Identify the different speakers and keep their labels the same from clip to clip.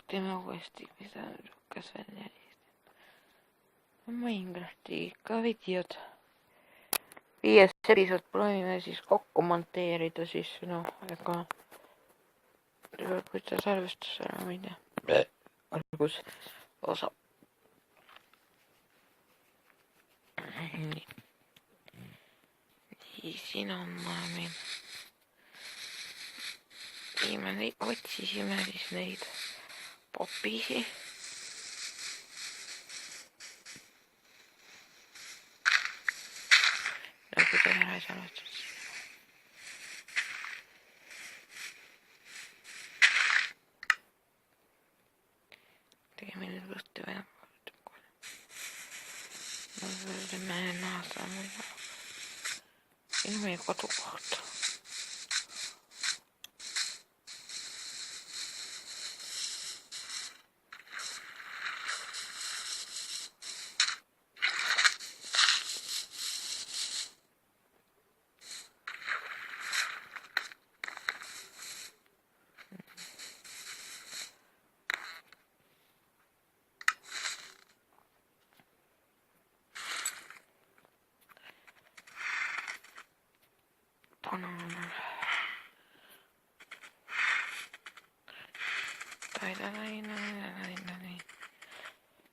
Speaker 1: teeme uuesti, mida lükkas välja. Minecrafti ikka videod. 5. episood proovime siis kokku monteerida siis ega kuidas arvestus ära minna. Algus osa. Nii, siin on meil. Me otsisime siis neid popisi. Nagu teha ei salvestada. Tegime nüüd võtta või võrdleme naasa mulle. Siin on meie kodukoht.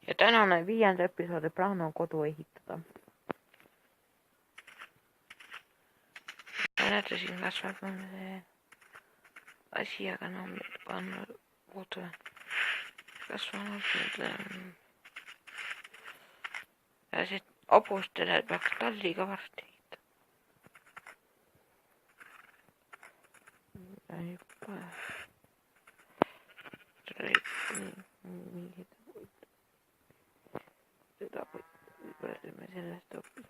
Speaker 1: Ja tänane 5. episoodi plaan on kodu ehitada. Näete, siin kasvab see asi, aga nüüd panna kodu kasvanud ja siit hobustele peaks talliga varsti ehitada. Seda võrdleme sellest hoopis.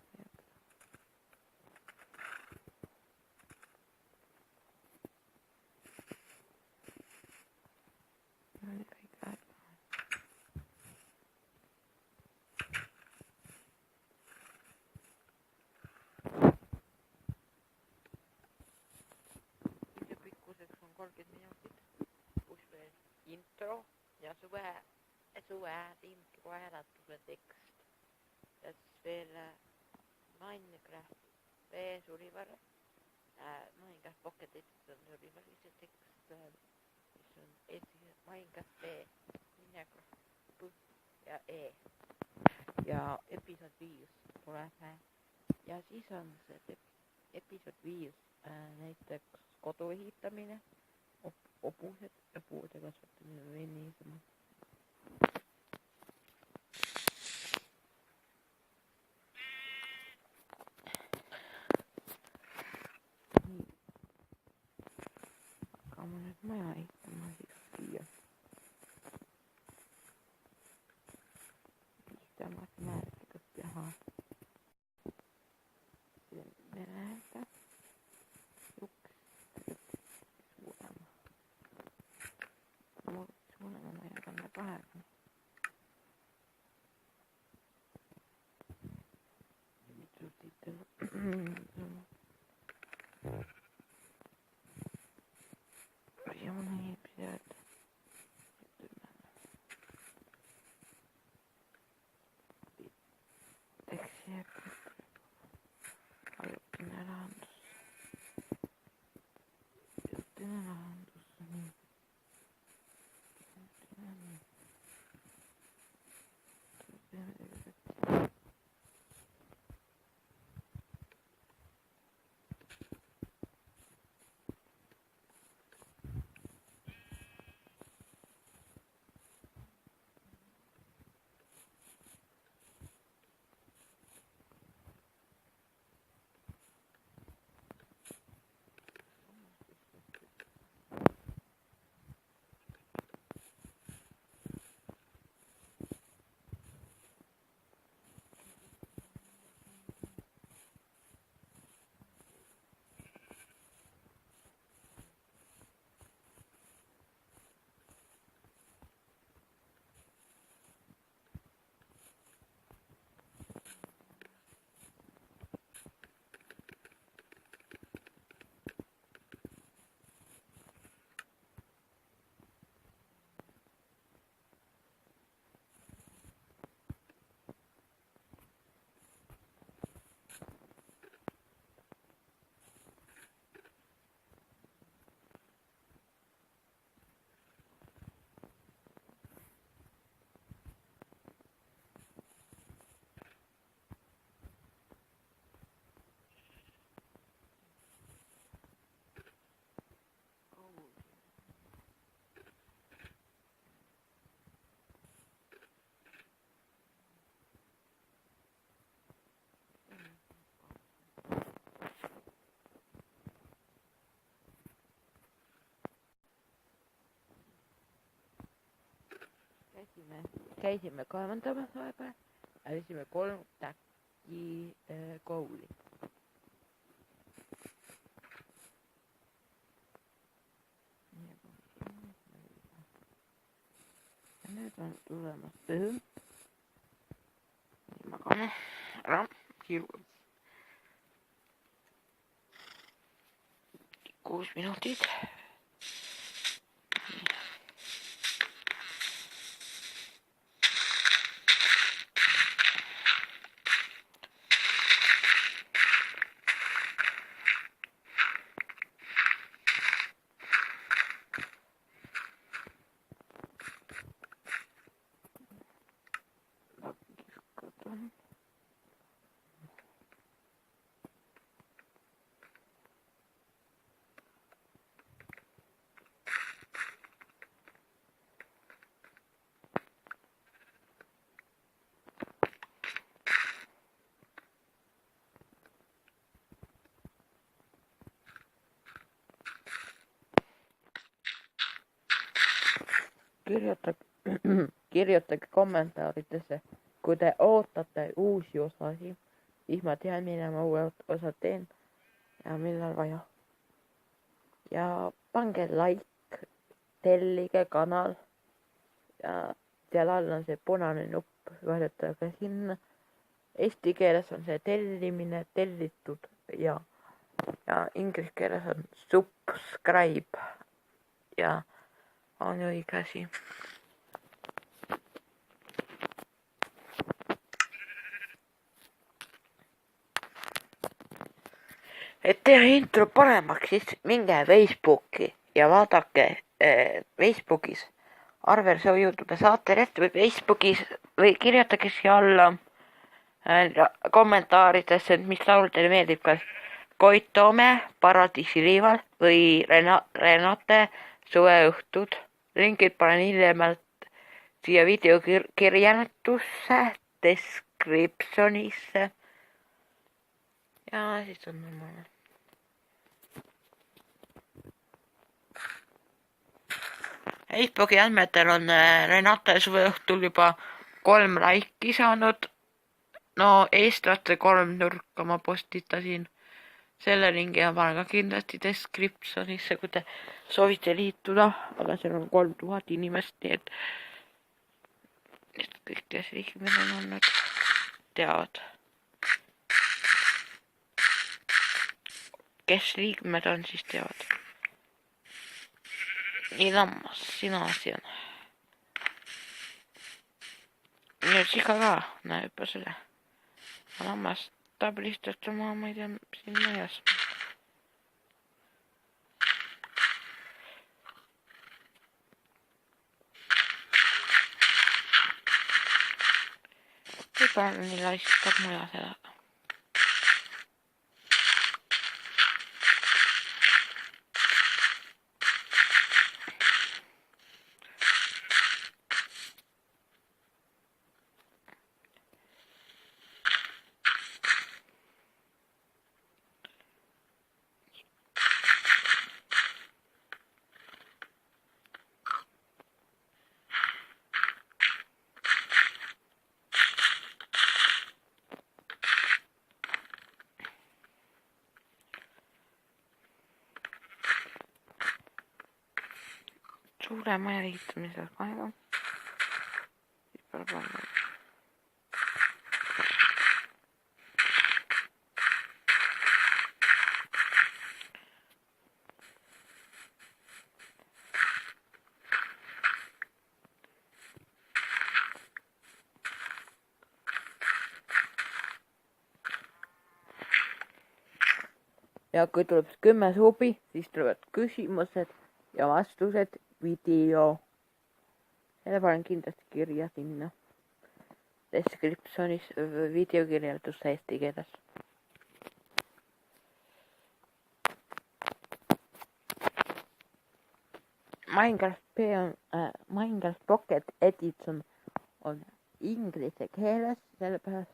Speaker 1: Pikkuseks on 30 minutit, kus veel intro ja suve intro hääletuse tekst ja siis veel Minecraft Sullivan Minecraft Pocket Edition Sullivan'i see tekst, mis on Minecraft Minecraft ja ja episood 5 tuleb ja siis on see episood 5 näiteks kodu ehitamine, hobused ja puude kasvatamine või niisama. Hakkame nüüd maja ehitama siis siia. Piistamas määratega teha. Veräjältä. Suurema ma jagan 20. käisime kaevandamas vahepeal ja läksime 3 täkki kooli. Ja nüüd on tulemas õhn. Magame ära kiirus. 6 minutit. Kirjutage kommentaaridesse, kui te ootate uusi osasi, siis ma tean, millal ma uue osa teen ja millal vaja. Ja pange like, tellige kanal ja seal all on see punane nupp, vajutage sinna. Eesti keeles on see tellimine, tellitud ja inglise keeles on subscribe ja on õige asi. Et teha intro paremaks, siis minge Facebooki ja vaadake Facebookis Arver Show YouTube saatelehte või Facebookis või kirjutage siia alla kommentaaridesse, et mis laul teile meeldib, kas Koit Toome Paradiisiliival või Renate Suveõhtud. Linkid panen hiljemalt siia videokirjandusse, descriptionisse ja siis on normaalne. Facebooki andmetel on Renate Suveõhtul juba 3 laiki saanud. No eestlaste 3 nurka ma postitasin. Selle ringi ma panen ka kindlasti descriptionisse, kui te soovite liituda, aga seal on 3000 inimest, nii et kõik, kes liikmed on olnud, teavad. Kes liikmed on, siis teavad. Nii lammas, sina asi on. Nüüd siga ka, näe juba selle. Lammas tablistad oma, ma ei tea, siin majas. Võib-olla nii laistab muja seda. Suure maja ehitamisel aega. Siis peab olema. Ja kui tuleb 10 subi, siis tulevad küsimused ja vastused video. Selle panen kindlasti kirja sinna. Descriptionis videokirjeldus eesti keeles. Minecraft Pocket Edition on inglise keeles, sellepärast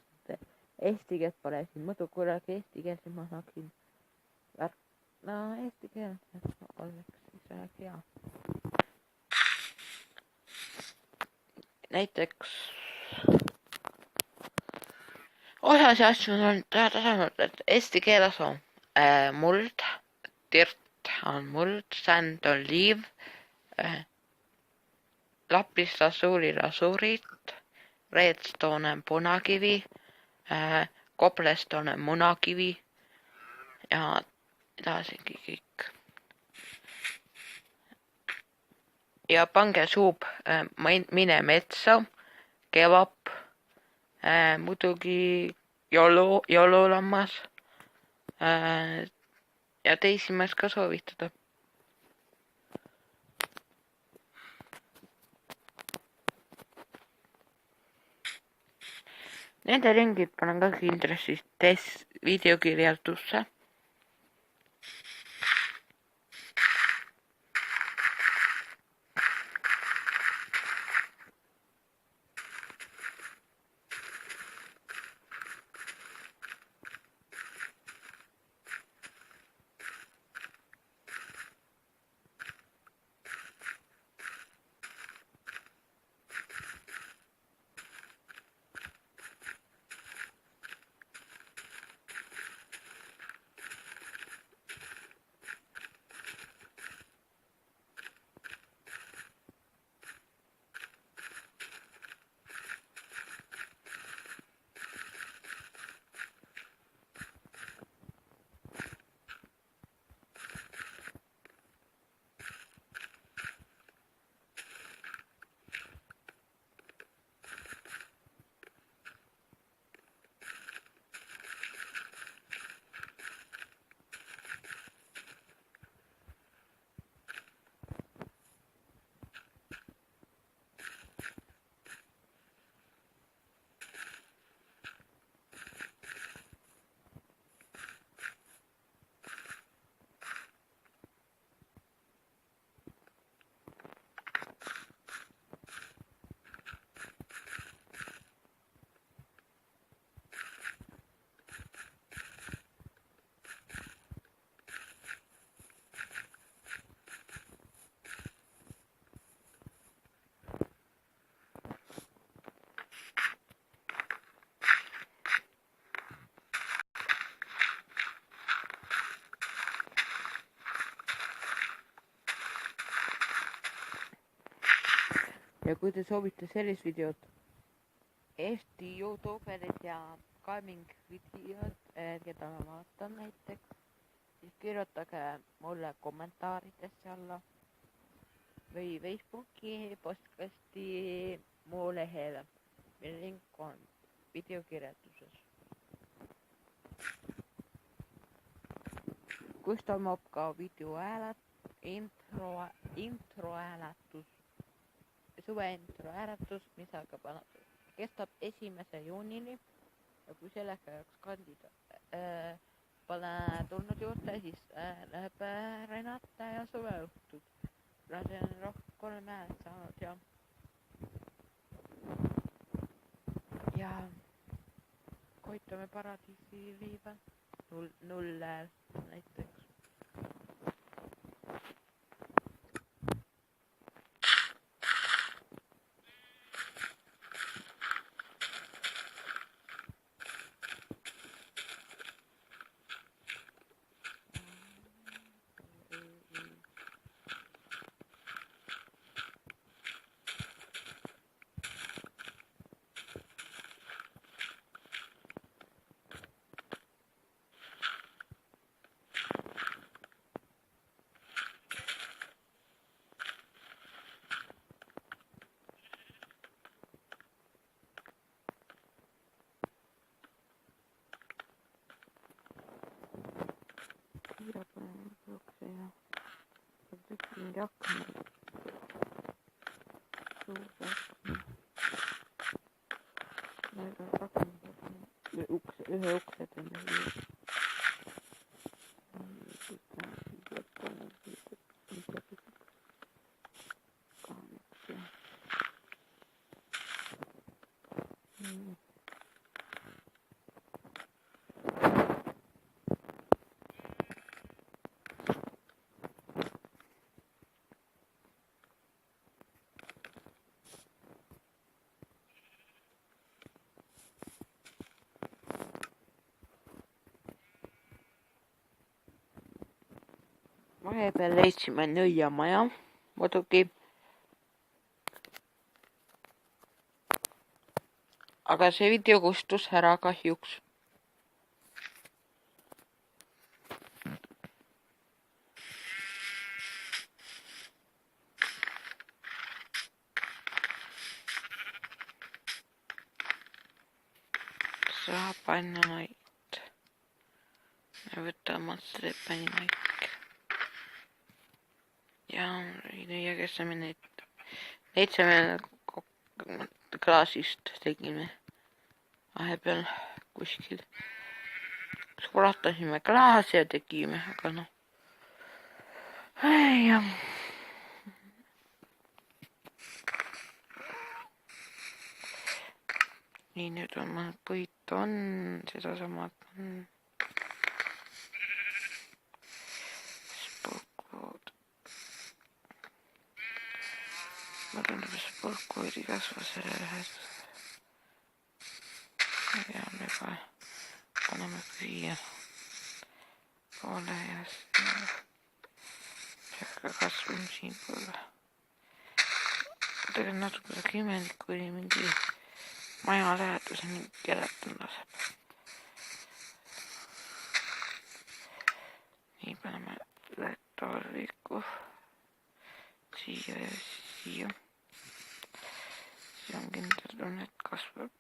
Speaker 1: eesti keelt pole siin muidu kuidagi eesti keelt, siis ma saaksin eesti keel oleks siis väga hea. näiteks osasi asju on teada saanud, et eesti keeles on muld, tirt on muld, sand on liiv, lapis lasuuri lasuurit, redstone on punakivi, cobblestone on munakivi ja edasigi kõik. Ja pange suub mine metsa, kebab, muidugi jololammas ja teisi ma ei oska soovitada. Nende ringid panen ka kindlasti videokirjeldusse. Ja kui te soovite sellist videot, Eesti YouTuberid ja gaming videod, keda ma vaatan näiteks, siis kirjutage mulle kommentaaridesse alla või Facebooki postkasti mu lehele, mille link on videokirjelduses. Kus toimub ka video intro hääletus. Suve intro hääletus, mis kestab 1. juunini ja kui sellega üks kandidaat pole tulnud juurde, siis läheb Renata ja suveõhtud. Kuna see on rohkem 3 häält saanud ja Koitame paradiisi viiva 0 häält näiteks. Mingi akna ühe ukse teeme vahepeal leidsime nõiamaja, muidugi. Aga see video kustus ära kahjuks. Saab panna neid. Me võtame pannaid. Ja kes me neid saame klaasist tegime. Vahepeal kuskil sulatasime klaasi ja tegime, aga noh. Ja. Nii, nüüd on mõned puit on, seda samad on. Spurkvood. Ma tundub, et spurkvood ei kasva selle ühes. Ja me paneme siia poole ja peaks kasvama siin poole. Tegelikult natuke imelik, kui mingi maja läheduse mingi keletun laseb. Nii paneme tarviku siia ja siia. Siis on kindel tunne, et kasvab.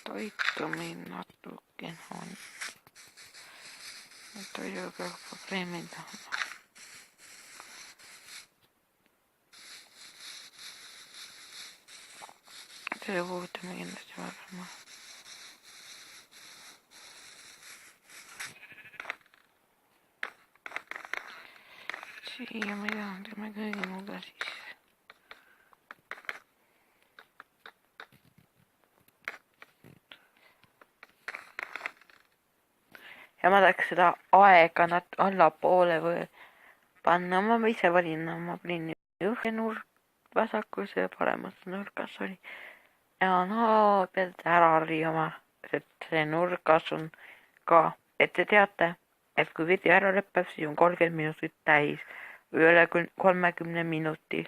Speaker 1: Toitu meil natuke on. Toiduga probleemid on. Selle puhutame kindlasti vaatama. Siia me teeme kõige muuga siis. Ja ma tahaks seda aega allapoole või panna. Ma ise valin, ma panin ühe vasakus ja paremas nurgas oli. Ja no pead ära riiama, et see nurgas on ka, et te teate, et kui video ära lõpeb, siis on 30 minutit täis. Üle 30 minuti.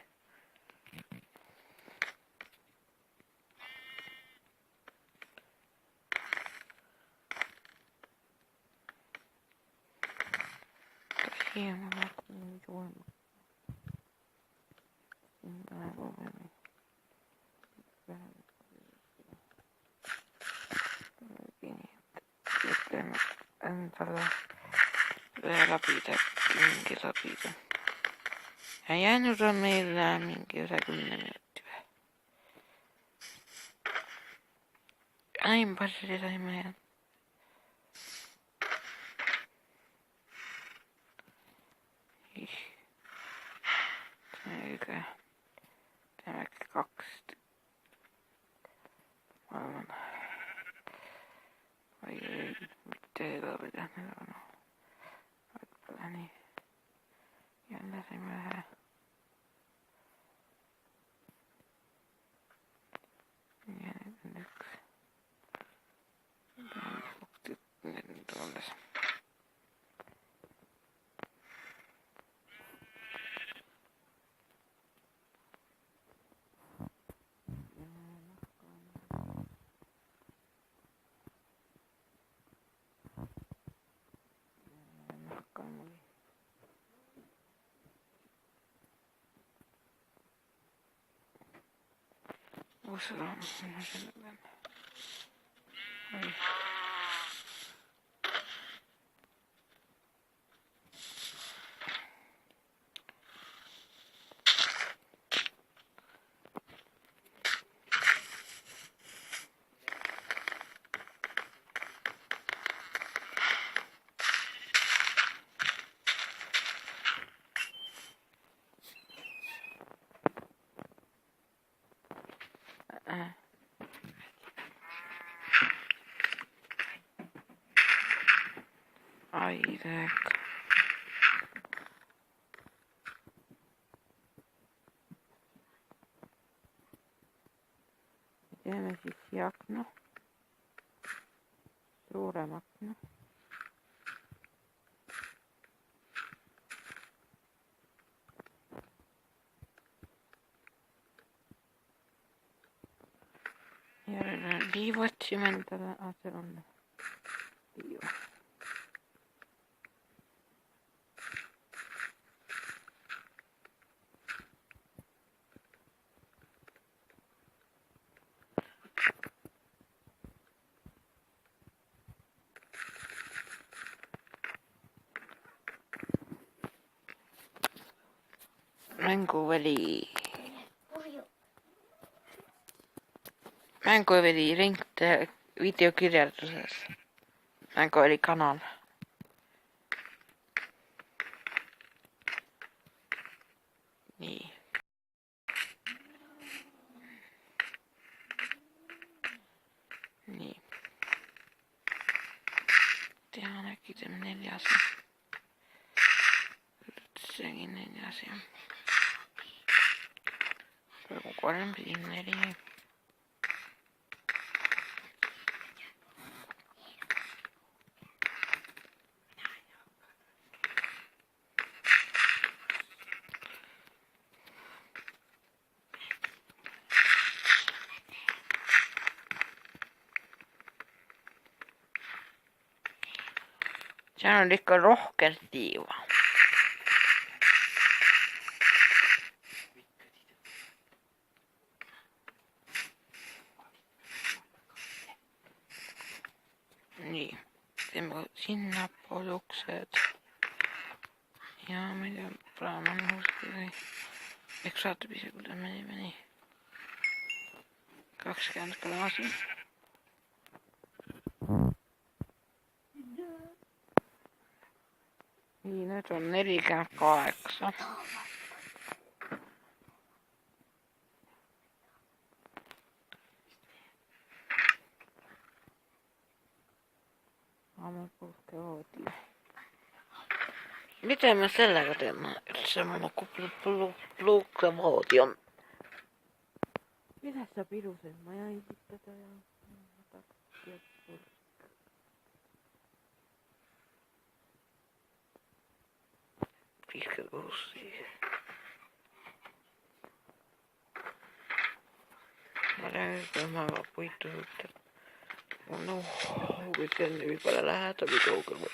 Speaker 1: Siia ma vaatan nüüd uuema. Siin läheb uuemi. Teeme endale ühe labida, mingi labida. Ja jäänud on meil mingi üle 10 minuti või. Aim palju saime jäänud. Teeme äkki 2. Ma arvan. Või mitte lõpeda, aga noh. Võtpole nii. Jälle saime ühe. Ja nüüd on üks. Need on alles. Usada on selle peal. Aidek. Teeme siis siia akna. Suurem akna. Otsime endale, seal on viiva. Mänguväli ringte videokirjelduses. Mänguväli kanal. Nii. Nii. Tehan äkki teeme 4. Üldsegi 4. Praegu 3, 4. Seal on ikka rohkelt tiiva. Nii, teeme sinnapoole uksed. Ja ma ei tea, praegu on uuesti või. Eks vaatab ise, kuidas me teeme nii. 20 klaasi. Nii, nüüd on 48. Ametpuhke voodi. Mitä me sellega teemme? Semmoinen kupluukse voodi on. Mitä sä pirusen? Mä jäin tätä ja... Piskelussi. Mä lähdetään puittu sitten. No, oikein hyvin paljon lähdetään vitoukelma.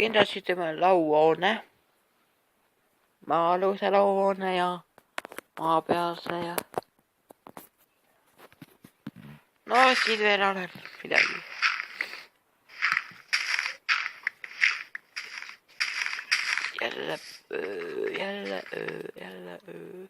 Speaker 1: kindlasti teeme lauhoone, maa-aluse lauhoone ja maapealse ja no siin veel on midagi. Jälle öö.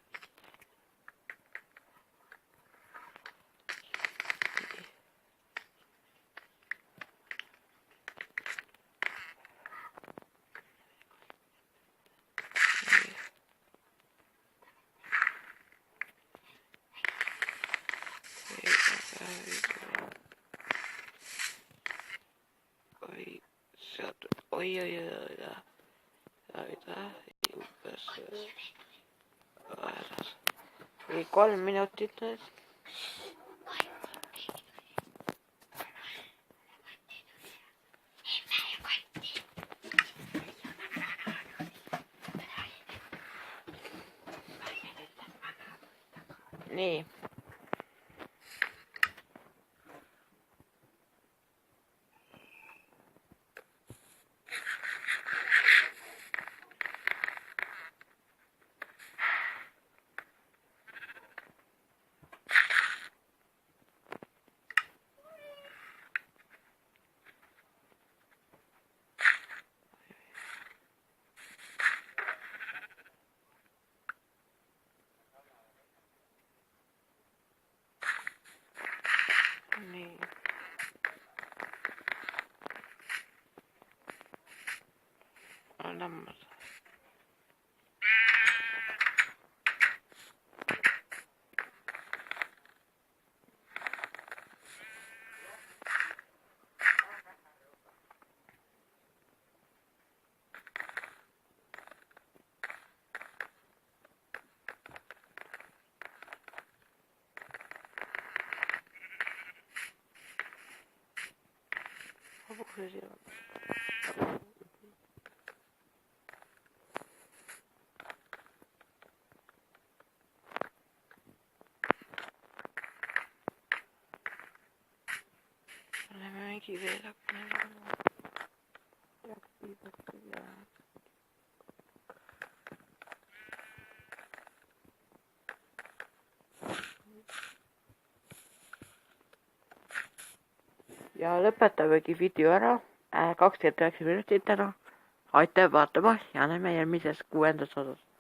Speaker 1: Oi. Ei 3 minuuttia nyt. Niin. Niin. Anna. Olemme kiveillä, kun ne on. Ja kiivetty jää. Ja lõpetamegi video ära. 29 minutit täna. Aitäh vaatamast ja näeme järgmises 6. osas.